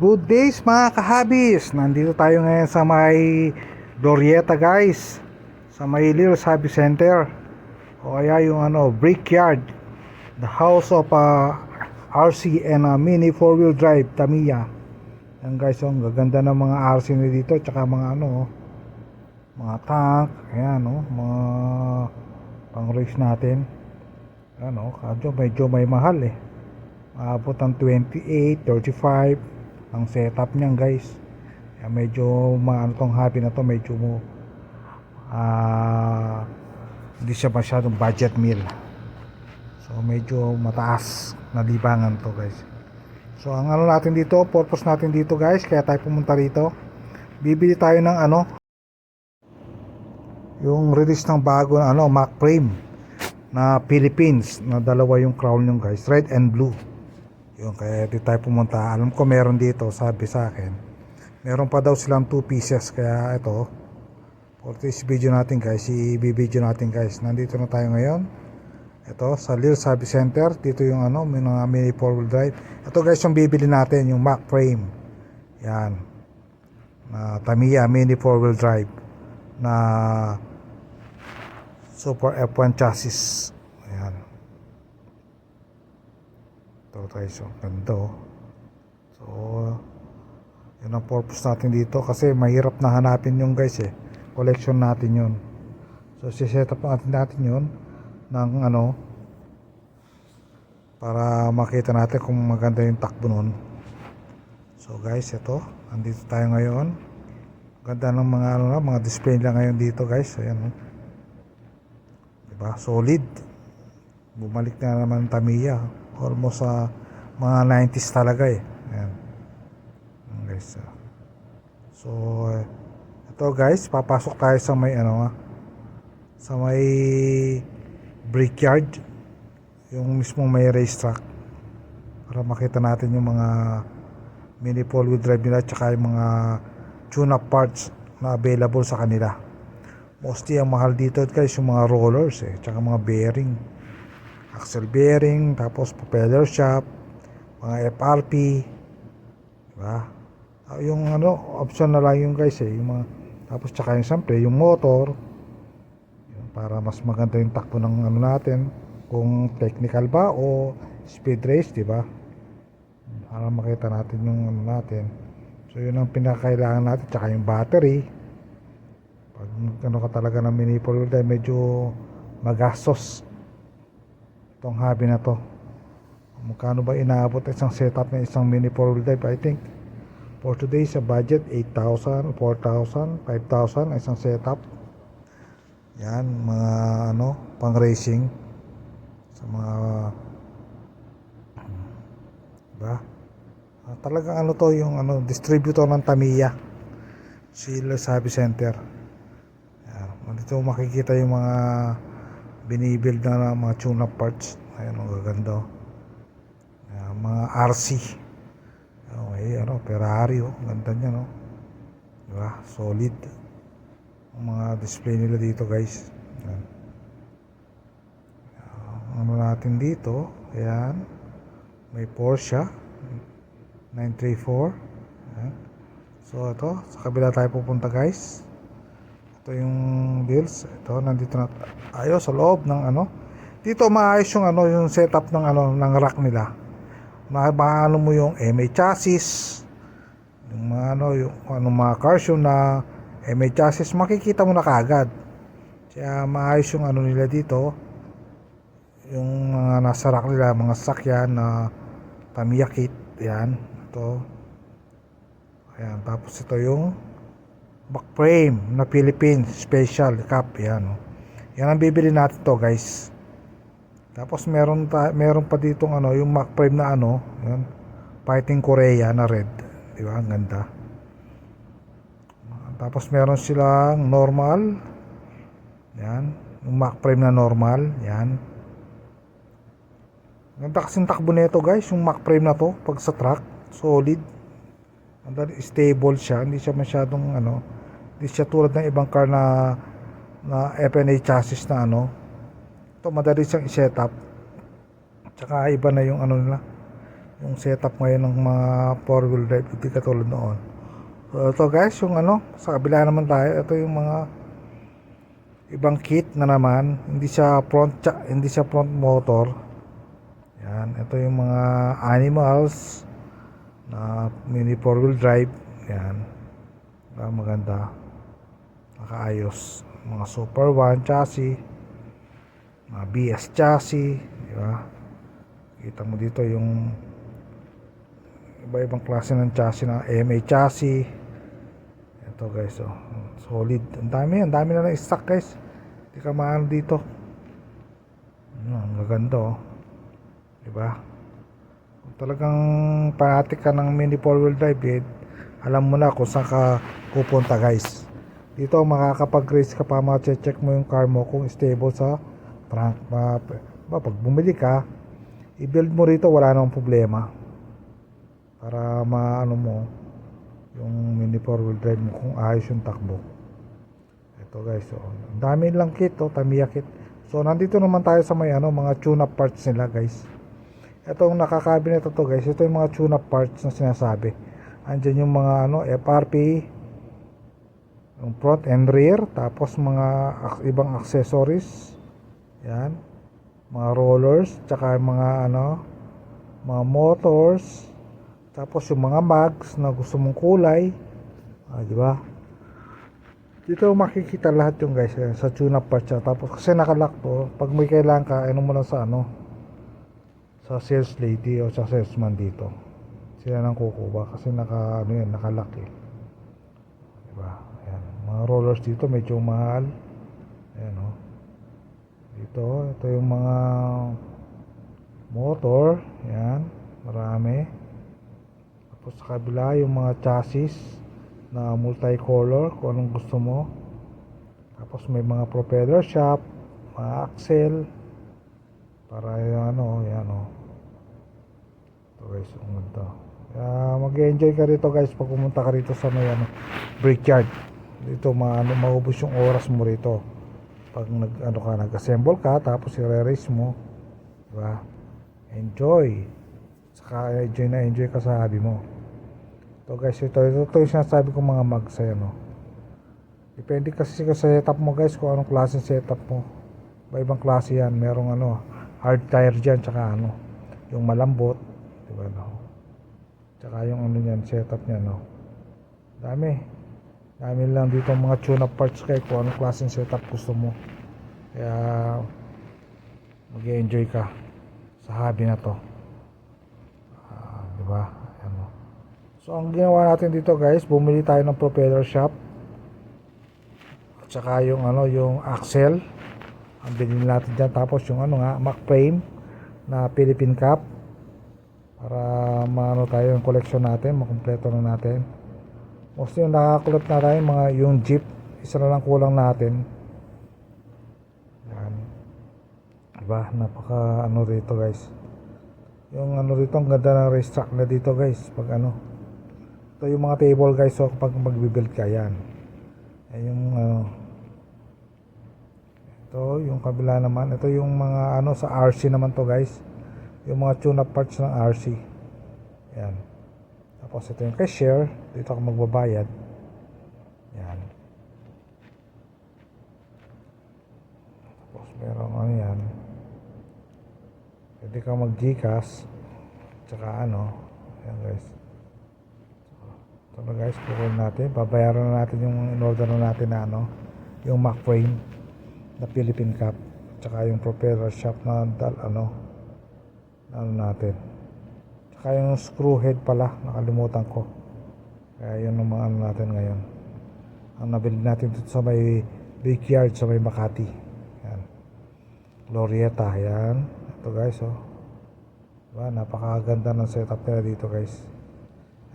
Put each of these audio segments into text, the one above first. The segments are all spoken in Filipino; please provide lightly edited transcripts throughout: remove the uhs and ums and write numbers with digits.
Good days mga kahabis. Nandito tayo ngayon sa may Glorieta guys. Sa may Little Hobby Center. O kaya yung Brickyard. The house of RC and mini 4-wheel drive Tamiya. Yan guys, ang gaganda ng mga RC na dito. Tsaka mga mga tank. Ayan mga pang race natin. Kadyo medyo may mahal eh. Maabot ang 28, 35 ang setup niyan guys. Medyo tong hobby na to, medyo hindi siya masyadong budget meal. So medyo mataas na libangan to guys. So ang natin dito, purpose natin dito guys, kaya tayo pumunta rito. Bibili tayo ng yung release ng bago na Mac frame na Philippines, na dalawa yung crown yung guys, red and blue. Yun, kaya dito tayo pumunta. Alam ko meron dito, sabi sa akin meron pa daw silang 2 pieces. Kaya ito, for this video natin guys, i-video natin guys. Nandito na tayo ngayon. Ito, sa Little Hobby Center. Dito yung may mga mini 4-wheel drive. Ito guys yung bibili natin, yung Mac frame. Yan, na Tamiya mini 4-wheel drive na Super F1 chassis. Ayan. Ito guys, ganda So yun ang purpose natin dito, kasi mahirap na hanapin yung guys collection natin yun. So siset up natin yun ng para makita natin kung maganda yung takbo nun. So guys, ito, andito tayo ngayon. Ganda ng mga mga display lang ngayon dito guys. Ayan diba, solid. Bumalik na naman Tamiya. Almost sa mga 90s talaga Ayan. Guys. So ito guys, papasok tayo sa may sa may Brickyard, yung mismong may racetrack, para makita natin yung mga mini 4-wheel drive nila, tsaka yung mga tune-up parts na available sa kanila. Mostly ang mahal dito guys yung mga rollers tsaka mga bearing, axle bearing, tapos propeller shaft, mga FRP, diba? Yung option na lang yung guys yung mga, tapos tsaka yung siyempre yung motor, yun, para mas maganda yung takbo ng natin, kung technical ba o speed race, diba? Para makita natin yung natin. So yun ang pinakailangan natin, tsaka yung battery. Pag ka talaga ng mini 4-wheel drive, medyo magastos itong hobby na to. Magkano ba inaabot isang setup ng isang mini 4-wheel drive? I think for today sa budget 8,000, 4,000, 5,000 isang setup. Yan, mga pang racing sa mga diba? Talagang to yung distributor ng Tamiya, si Little Hobby Center. Dito makikita yung mga binibuild na mga tune-up parts. Ayan, ang gaganda mga RC, Ferrari ganda nya diba? Solid ang mga display nila dito guys. Ayan. Natin dito, ayan, may Porsche 934. Ayan. So ito, sa kabila tayo pupunta guys. Ito yung deals. Ito, nandito na tayo sa loob ng dito maayos yung yung setup ng ng rack nila. Maano mo yung MA chassis, yung mga yung mga cars yung na MA chassis, makikita mo na kaagad. Kaya maayos yung nila dito, yung mga nasa rack nila, mga sasakyan na Tamiya kit. Yan, ito. Ayan, tapos ito yung back frame na Philippines Special Cup. Yan ang bibili natin to guys. Tapos meron pa ditong yung Mac frame na yan, Fighting Korea na red, di ba? Ang ganda. Tapos meron silang normal, yan, yung Mac frame na normal. Yan, ganda kasing takbo nito guys, yung Mac frame na to pag sa track, solid. Stable siya, hindi siya masyadong hindi siya tulad ng ibang car na FNA chassis na ito madali siyang i-setup. Tsaka iba na yung nila, yung setup ngayon ng mga 4-wheel drive, hindi katulad noon. So ito guys, yung sa kabila naman tayo, ito yung mga ibang kit na naman, hindi siya front motor. Yan, ito yung mga animals na mini 4-wheel drive. Yan, maganda, nakaayos, mga Super 1 chassis, mga BS chassis, di ba? Kita mo dito yung iba-ibang klase ng chassis, na MA chassis. Ito guys, solid. Ang dami na na-stock guys. Hindi ka maano dito. Ang gaganda diba? Kung talagang fanatic ka ng mini 4-wheel drive, alam mo na kung saan ka pupunta guys. Dito makakapag-race ka pa, check mo yung car mo kung stable sa trunk. Pag bumili ka, i-build mo rito, wala namang problema. Para maano mo yung mini 4-wheel drive mo kung ayos yung takbo. Ito guys, ang dami lang kit, Tamiya kit. So nandito naman tayo sa may mga tune-up parts nila guys. Itong nakakabinet ito guys, ito yung mga tune-up parts na sinasabi. Andyan yung mga FRP, yung front and rear, tapos mga ibang accessories. Yan, mga rollers, tsaka mga mga motors. Tapos yung mga mags na gusto mong kulay, di ba? Dito makikita lahat yung guys sa tune-up parts. Tapos kasi nakalock to, pag may kailangan ka, mo lang sa sa sales lady o sa salesman dito. Sila nang kukuha kasi nakalock di ba? Ayan, mga rollers dito medyo mahal. Ayan dito, ito yung mga motor, ayan, marami. Tapos sa kabila yung mga chassis na multicolor kung anong gusto mo. Tapos may mga propeller shop, mga axle, para yan ito guys, ito. Mag-enjoy ka rito guys pag pumunta ka rito sa may brickyard. Dito maubos yung oras mo rito pag nag-assemble ka, tapos i-race mo, diba? Enjoy, saka enjoy ka sa hobby mo. Ito guys, ito yung sinasabi ko, mga mags. Depende kasi sa setup mo guys, kung anong klase setup mo. Ibang klase yan, merong hard tire dyan, tsaka yung malambot, diba tsaka yung yan, setup nya dami lang dito mga tune-up parts kay kung anong klase setup gusto mo. Kaya mag-enjoy ka sa hobby na to, diba? So ang ginawa natin dito guys, bumili tayo ng propeller shop at saka yung yung axle ang binili natin dyan. Tapos yung Mac frame na Philippine Cup, para tayo yung collection natin, makumpleto na natin. Mostly yung nakakulot na tayo yung Jeep, isa na lang kulang natin. Yan, diba? Napaka rito guys, yung rito, ang ganda ng race track na dito guys. Pag ito yung mga table guys, so pag magbibuild ka, yan yung ito yung kabila naman. Ito yung mga sa RC naman to guys, yung mga tune-up parts ng RC. Yan, tapos ito yung cashier, dito ako magbabayad. Yan, tapos merong yan, pwede kang mag Gcash, tsaka yan guys. Ito na guys, kukunin natin, babayaran na natin yung in-order na natin na yung Mac frame na Philippine Cup, tsaka yung propeller shop na natin, tsaka yung screw head pala, nakalimutan ko. Kaya yun ang mga natin ngayon, ang nabili natin dito sa may backyard sa may Makati. Yan, Glorieta. Yan, ito guys diba? Napakaganda ng setup nila dito guys.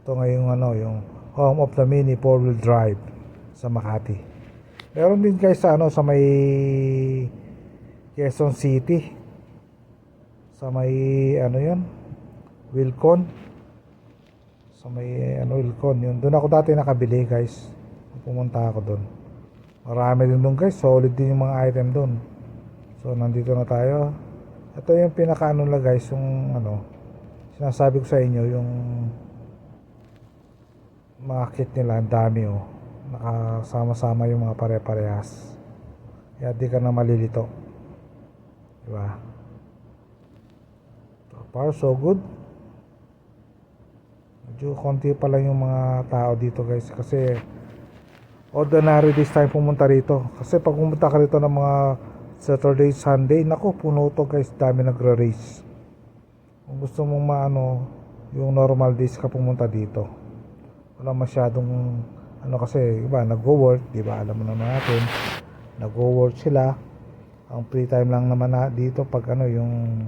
Ito ngayong yung home of the mini 4-wheel drive sa Makati. Meron din guys sa may Quezon City, sa may yun, Wilcon, sa may Wilcon yun. Doon ako dati nakabili guys, pumunta ako doon. Marami din doon guys, solid din yung mga item doon. So nandito na tayo. Ito yung pinaka lang guys, yung sinasabi ko sa inyo yung mga kit nila, ang dami oh. Nakasama-sama yung mga pare-parehas. Kaya di ka na malilito. Diba? So far so good. Medyo konti pa lang yung mga tao dito guys, kasi ordinary this time pumunta rito. Kasi pag pumunta ka rito ng mga Saturday, Sunday, nako puno to guys, dami nagre-race. Kung gusto mong maano, yung normal days ka pumunta dito, wala masyadong ano, kasi iba nagwo-work, di ba? Alam mo naman natin, nagwo-work sila. Ang free time lang naman na dito pag ano, yung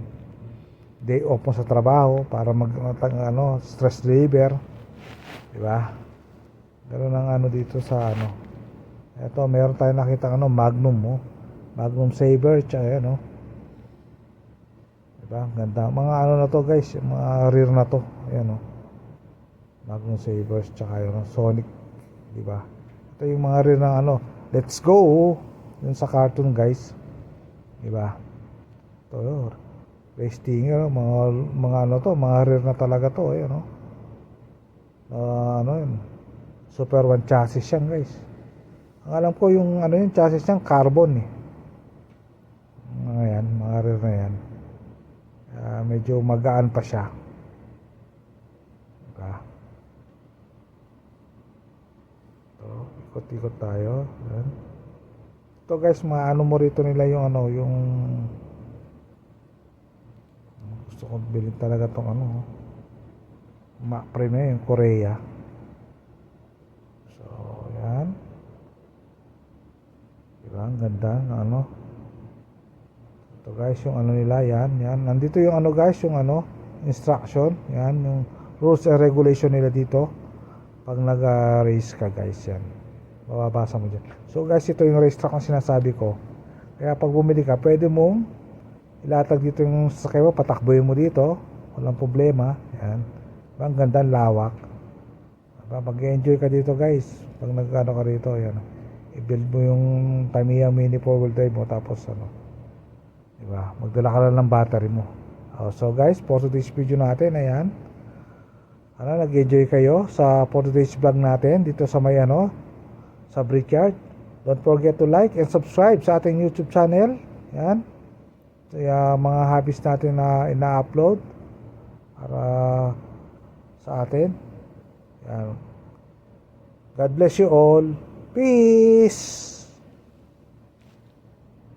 day off mo sa trabaho para mag ano, stress reliever, di ba? Ganoon ang ano dito sa ano. Ito, meron tayong nakita ano, Magnum mo. Magnum Saber, tsaka ano. Di ba? Ganda. Mga ano na to guys, mga rear na to. Ayan oh. Magnum Sabers, tsaka yung Sonic, di ba? Ito yung mga rear ng ano, Let's Go, yung sa cartoon guys, di ba? Ito yun, race stinger, mga ano to, mga rear na talaga to, ayan oh. Ano yun, Super 1 chassis yan guys. Ang alam ko yung ano yung chassis yan, carbon eh. Ayan, mga rear na yan. Medyo magaan pa siya, diba? Ikot-ikot tayo. Ayan. Ito guys, maano mo rito nila yung ano, yung gusto kong bilhin talaga tong ano, McPre na yung Korea. So, yan. Diba, ang ganda ng ano. Ito guys, yung ano nila, yan. Nandito yung ano guys, yung ano, instruction. Yan, yung rules and regulation nila dito. Pag nag-race ka guys, yan. Mababasa mo dyan. So guys, ito yung race track na sinasabi ko. Kaya pag bumili ka, pwede mong ilatag dito yung sasakyan mo, patakboy mo dito, walang problema. Yan. Ang ganda, lawak. Mag-enjoy ka dito guys. Pag nag-ano ka rito, yan. I-build mo yung Tamiya Mini 4-wheel drive mo, tapos ano, diba? Magdala ka lang ng battery mo. So guys, for today's video natin, ayan. Nag-enjoy kayo sa for today's vlog natin dito sa may ano, sa Brickyard. Don't forget to like and subscribe sa ating YouTube channel. Yan. Kaya mga hobbies natin na ina-upload para sa atin. Yan. God bless you all. Peace!